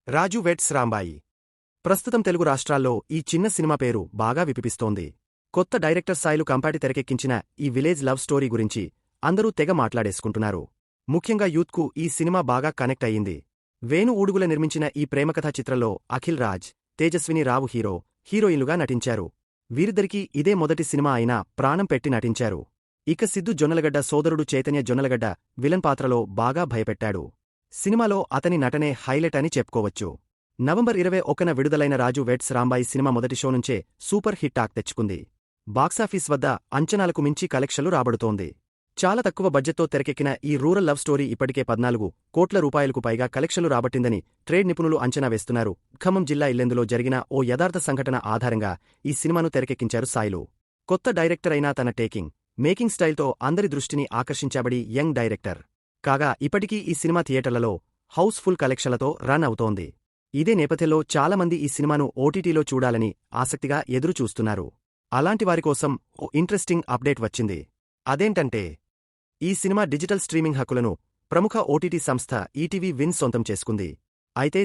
రాజు weds Rambai. ప్రస్తుతం తెలుగు రాష్ట్రాల్లో ఈ చిన్న సినిమా పేరు బాగా వినిపిస్తోంది. కొత్త డైరెక్టర్ సాయిలు కంపాటి తెరకెక్కించిన ఈ విలేజ్ లవ్ స్టోరీ గురించి అందరూ తెగ మాట్లాడేసుకుంటున్నారు. ముఖ్యంగా యూత్కు ఈ సినిమా బాగా కనెక్ట్ అయ్యింది. వేణు ఊడుగుల నిర్మించిన ఈ ప్రేమకథా చిత్రంలో అఖిల్ రాజ్, తేజస్విని రావు హీరోయిన్లుగా నటించారు. వీరిద్దరికీ ఇదే మొదటి సినిమా అయినా ప్రాణం పెట్టి నటించారు. ఇక సిద్దు జొన్నలగడ్డ సోదరుడు చైతన్య జొన్నలగడ్డ విలన్ పాత్రలో బాగా భయపెట్టాడు. సినిమాలో అతని నటనే హైలైట్ అని చెప్పుకోవచ్చు. నవంబర్ 21న విడుదలైన రాజు వెడ్స్ రాంబాయి సినిమా మొదటి షో నుంచే సూపర్ హిట్ టాక్ తెచ్చుకుంది. బాక్సాఫీస్ వద్ద అంచనాలకు మించి కలెక్షన్లు రాబడుతోంది. చాలా తక్కువ బడ్జెట్తో తెరకెక్కిన ఈ రూరల్ లవ్ స్టోరీ ఇప్పటికే 14 కోట్ల రూపాయలకు పైగా కలెక్షన్లు రాబట్టిందని ట్రేడ్ నిపుణులు అంచనా వేస్తున్నారు. ఖమ్మం జిల్లా ఇల్లెందులో జరిగిన ఓ యథార్థ సంఘటన ఆధారంగా ఈ సినిమాను తెరకెక్కించారు సాయిలు. కొత్త డైరెక్టర్ అయినా తన మేకింగ్ స్టైల్తో అందరి దృష్టిని ఆకర్షించాబడి యంగ్ డైరెక్టర్. కాగా ఇప్పటికీ ఈ సినిమా థియేటర్లలో హౌస్ఫుల్ కలెక్షన్లతో రన్ అవుతోంది. ఇదే నేపథ్యంలో చాలామంది ఈ సినిమాను ఓటీటీలో చూడాలని ఆసక్తిగా ఎదురు చూస్తున్నారు. అలాంటి వారి కోసం ఓ ఇంట్రెస్టింగ్ అప్డేట్ వచ్చింది. అదేంటంటే ఈ సినిమా డిజిటల్ స్ట్రీమింగ్ హక్కులను ప్రముఖ ఓటీటీ సంస్థ ఈటీవీ విన్ సొంతం చేసుకుంది. అయితే